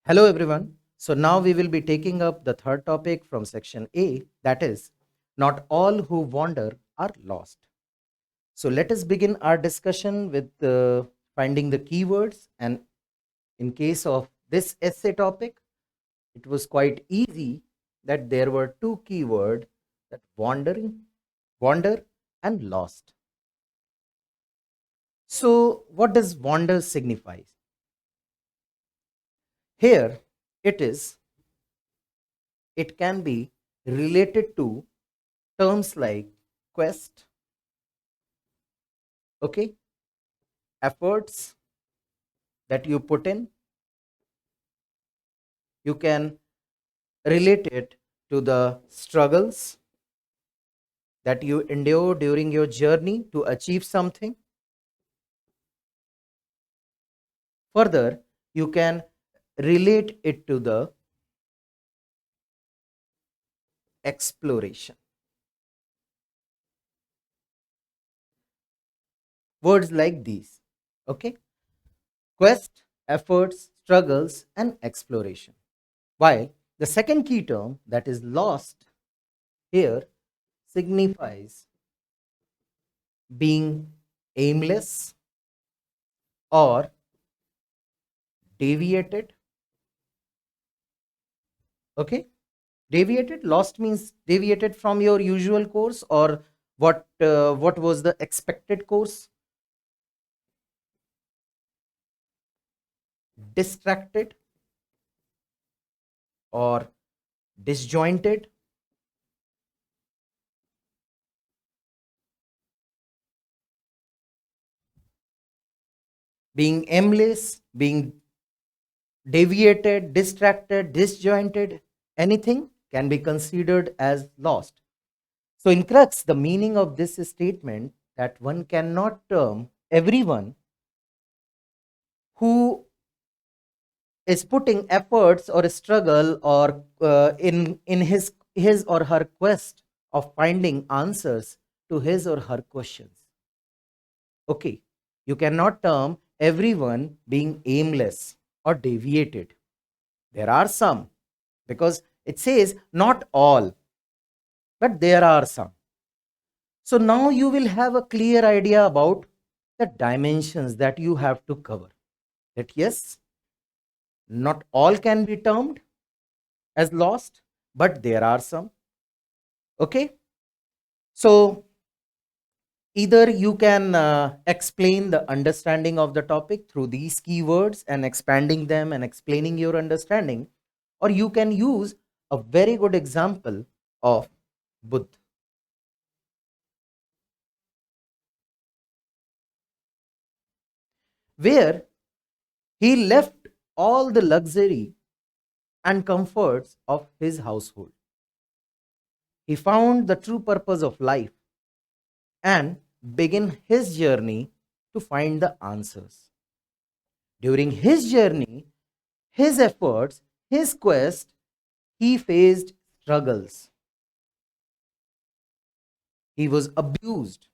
Hello, everyone. So now we will be taking up the third topic from section A, that is, not all who wander are lost. So let us begin our discussion with finding the keywords. And in case of this essay topic, it was quite easy that there were two keywords, that wander and lost. So what does wander signify? Here it is, it can be related to terms like quest, okay, efforts that you put in. You can relate it to the struggles that you endure during your journey to achieve something. Further, you can relate it to the exploration. Words like these, okay, quest, efforts, struggles, and exploration. While the second key term, that is lost, here signifies being aimless or deviated. Okay, deviated, lost means deviated from your usual course, or what was the expected course. Distracted or disjointed. Being aimless, being deviated, distracted, disjointed, anything can be considered as lost. So, in crux, the meaning of this statement that one cannot term everyone who is putting efforts or struggle or in his or her quest of finding answers to his or her questions. Okay, you cannot term everyone being aimless or deviated. There are some, because it says not all, but there are some. So now you will have a clear idea about the dimensions that you have to cover. That yes, not all can be termed as lost, but there are some. Okay, so either you can explain the understanding of the topic through these keywords and expanding them and explaining your understanding, or you can use a very good example of Buddha, where he left all the luxury and comforts of his household. He found the true purpose of life and began his journey to find the answers. During his journey, his efforts, his quest, he faced struggles. He was abused.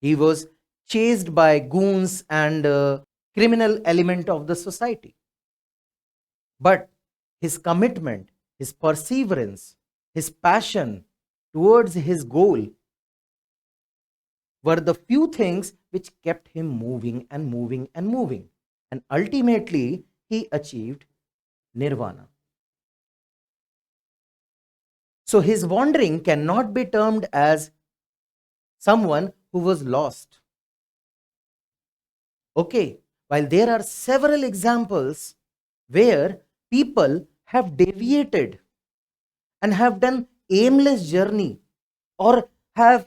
He was chased by goons and criminal element of the society. But his commitment, his perseverance, his passion towards his goal were the few things which kept him moving and moving and moving. And ultimately, he achieved nirvana. So his wandering cannot be termed as someone who was lost. Okay, while there are several examples where people have deviated and have done aimless journey, or have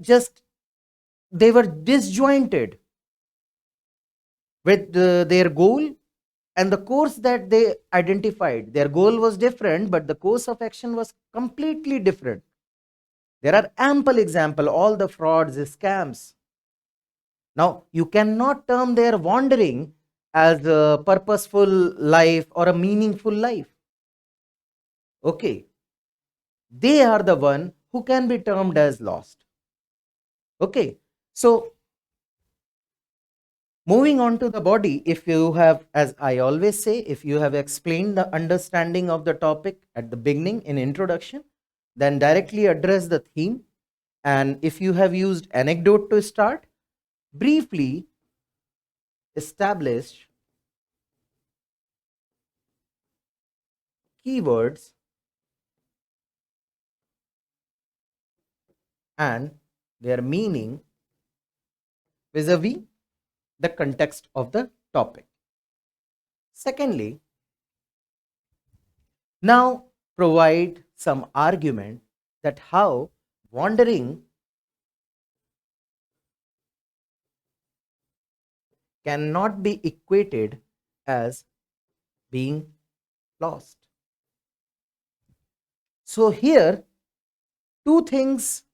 just, they were disjointed with their goal and the course that they identified. Their goal was different, but the course of action was completely different. There are ample example, all the frauds, scams. Now you cannot term their wandering as a purposeful life or a meaningful life. Okay, they are the one who can be termed as lost. Okay, so Moving on to the body, if you have, as I always say, if you have explained the understanding of the topic at the beginning in introduction, then directly address the theme. And if you have used anecdote to start, briefly establish keywords and their meaning vis-a-vis the context of the topic. Secondly, now provide some argument that how wandering cannot be equated as being lost. So here, two things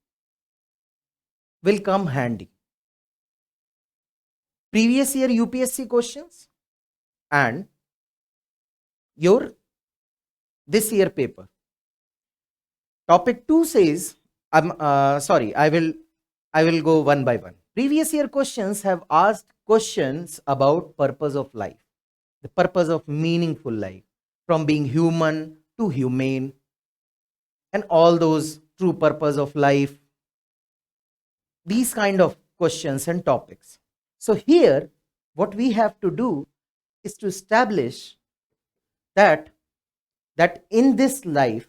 will come handy. Previous year UPSC questions and your this year paper. Topic 2 says, I will go one by one. Previous year questions have asked questions about purpose of life, the purpose of meaningful life, from being human to humane, and all those true purpose of life, these kind of questions and topics. So here, what we have to do is to establish that in this life,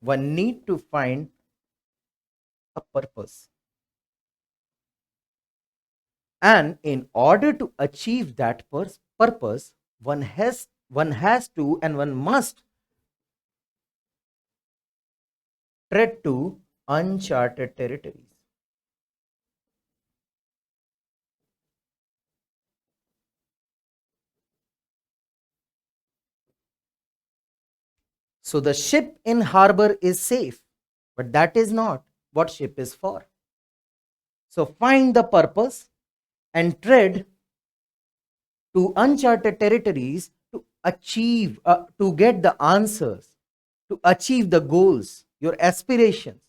one need to find a purpose. And in order to achieve that purpose, one has to and one must tread to uncharted territories. So the ship in harbor is safe, but that is not what ship is for. So find the purpose and tread to uncharted territories to achieve, to get the answers, to achieve the goals, your aspirations.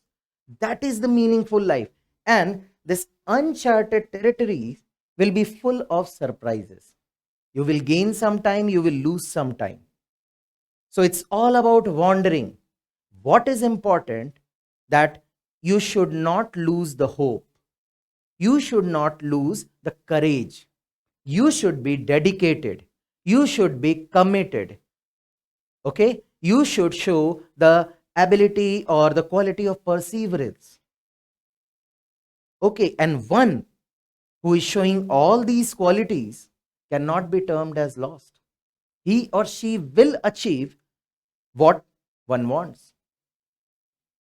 That is the meaningful life. And this uncharted territories will be full of surprises. You will gain some time, you will lose some time. So it's all about wandering. What is important that you should not lose the hope. You should not lose the courage. You should be dedicated. You should be committed. Okay? You should show the ability or the quality of perseverance. Okay, and one who is showing all these qualities cannot be termed as lost. He or she will achieve what one wants.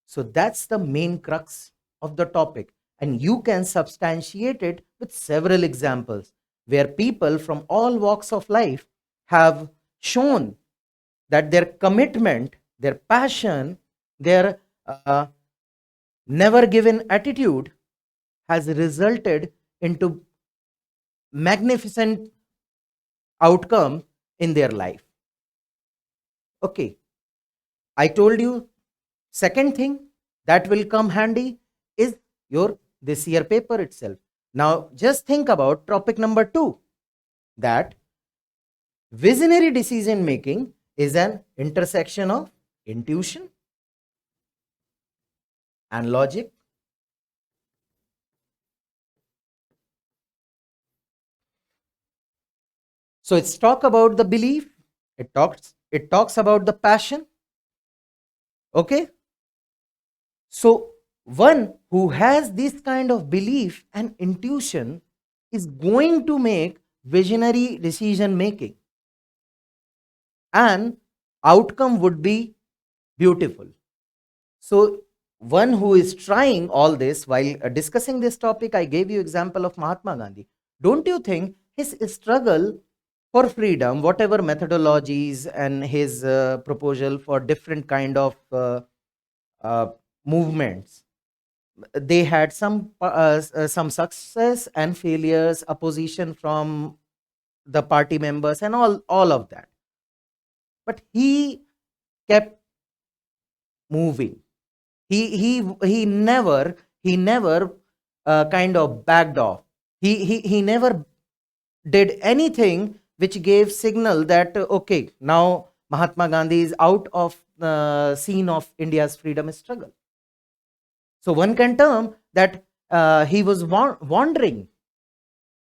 So that's the main crux of the topic. And you can substantiate it with several examples where people from all walks of life have shown that their commitment, their passion, their never given attitude has resulted into magnificent outcome in their life. Okay, I told you second thing that will come handy is your this year paper itself. Now just think about topic number 2, that visionary decision making is an intersection of intuition and logic. So it's talk about the belief, it talks about the passion. Okay, so one who has this kind of belief and intuition is going to make visionary decision making, and outcome would be beautiful. So one who is trying all this, while discussing this topic, I gave you example of Mahatma Gandhi. Don't you think his struggle for freedom, whatever methodologies and his proposal for different kind of uh, movements, they had some success and failures, opposition from the party members and all of that, but he kept moving. He never kind of backed off. He never did anything which gave signal that okay, now Mahatma Gandhi is out of the scene of India's freedom struggle. So one can term that he was wandering.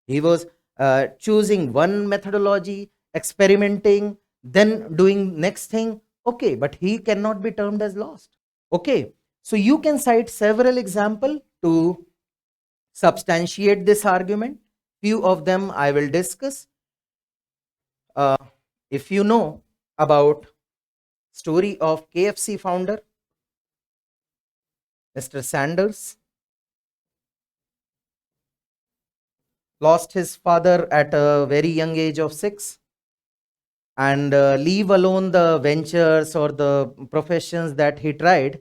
He was choosing one methodology, experimenting, then doing next thing. Okay, but he cannot be termed as lost. Okay, so you can cite several examples to substantiate this argument. Few of them I will discuss. Uh, if you know about story of KFC founder Mr. Sanders, lost his father at a very young age of 6, and leave alone the ventures or the professions that he tried.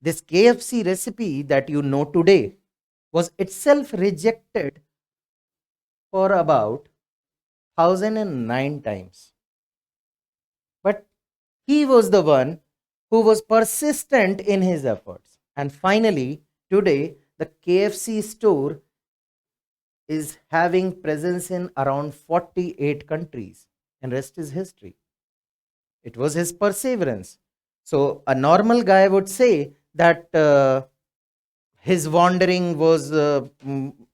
This KFC recipe that you know today was itself rejected for about 1009 times. But he was the one who was persistent in his efforts. And finally, today, the KFC store is having presence in around 48 countries, and rest is history. It was his perseverance. So a normal guy would say that his wandering was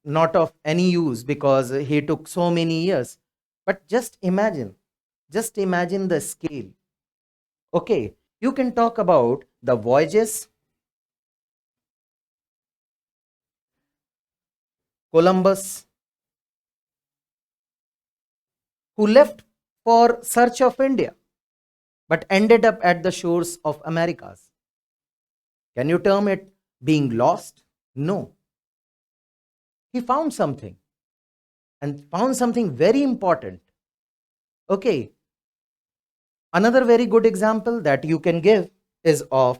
not of any use because he took so many years. But just imagine the scale. Okay, you can talk about the voyages, Columbus, who left for search of India but ended up at the shores of Americas. Can you term it being lost? No. He found something, and found something very important. Okay, another very good example that you can give is of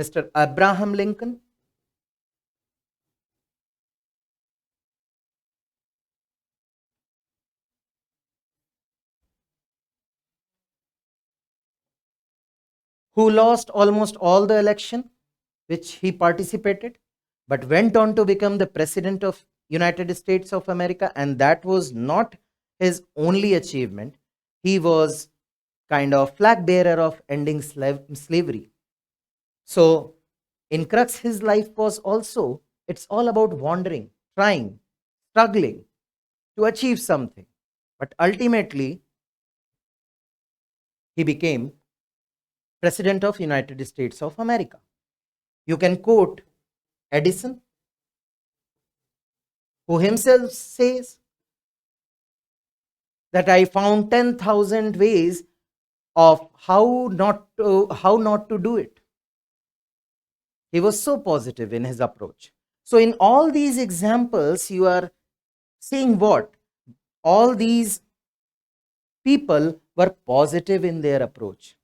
Mr. Abraham Lincoln, who lost almost all the election which he participated, but went on to become the president of United States of America. And that was not his only achievement. He was kind of flag bearer of ending slavery. So in crux, his life was also, it's all about wandering, trying, struggling to achieve something. But ultimately, he became president of United States of America. You can quote Edison, who himself says that I found 10,000 ways of how not to do it. He was so positive in his approach. So in all these examples, you are seeing what all these people were positive in their approach.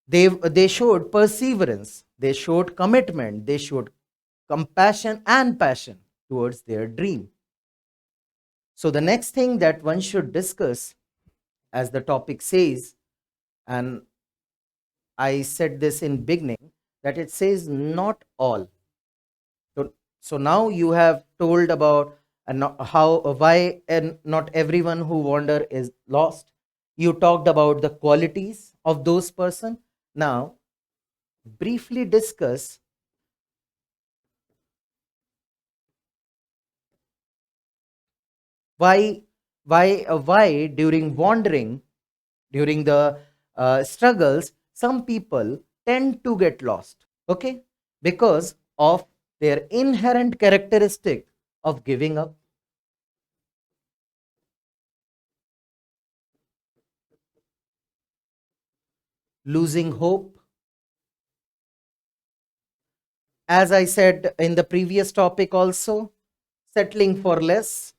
They showed perseverance, they showed commitment, they showed compassion and passion towards their dream. So the next thing that one should discuss, as the topic says, and I said this in beginning, that it says not all. So now you have told about how why and not everyone who wander is lost. You talked about the qualities of those person. Now briefly discuss why during wandering, during the struggles, some people tend to get lost. Okay, because of their inherent characteristic of giving up, losing hope. As I said in the previous topic also, settling for less.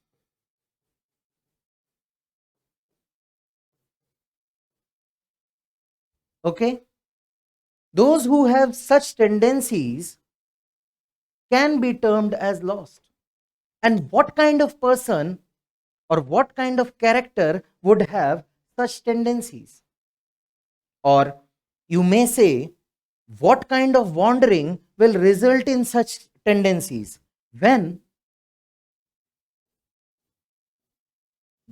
Okay, those who have such tendencies can be termed as lost. And what kind of person or what kind of character would have such tendencies? Or you may say, what kind of wandering will result in such tendencies? When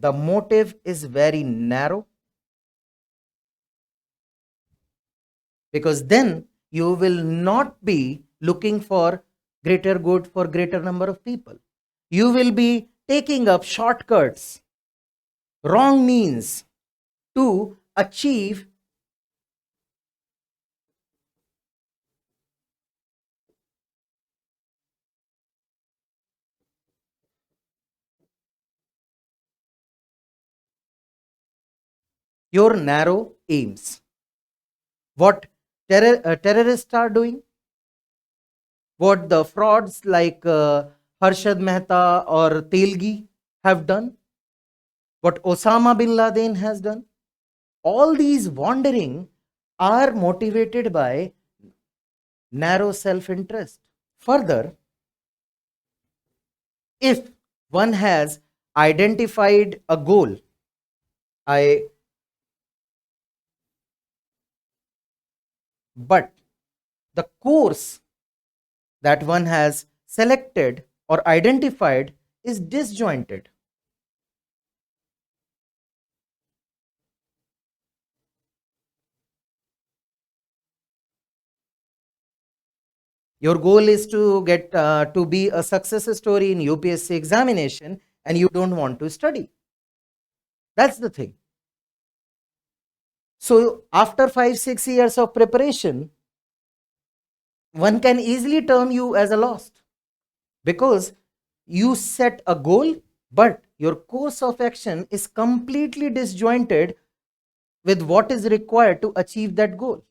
the motive is very narrow, because then you will not be looking for greater good for greater number of people. You will be taking up shortcuts, wrong means to achieve your narrow aims. What terrorists are doing, what the frauds like Harshad Mehta or Telgi have done, what Osama bin Laden has done, all these wandering are motivated by narrow self interest. Further, if one has identified a goal, I but the course that one has selected or identified is disjointed. Your goal is to get to be a success story in UPSC examination, and you don't want to study. That's the thing. So after 5-6 years of preparation, one can easily term you as a lost, because you set a goal, but your course of action is completely disjointed with what is required to achieve that goal.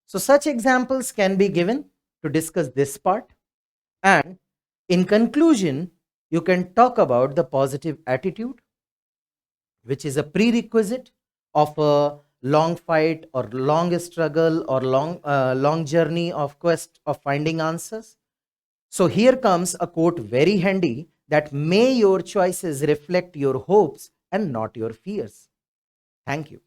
So such examples can be given to discuss this part. And in conclusion, you can talk about the positive attitude, which is a prerequisite of a long fight or long struggle or long journey of quest of finding answers. So here comes a quote very handy, that may your choices reflect your hopes and not your fears. Thank you.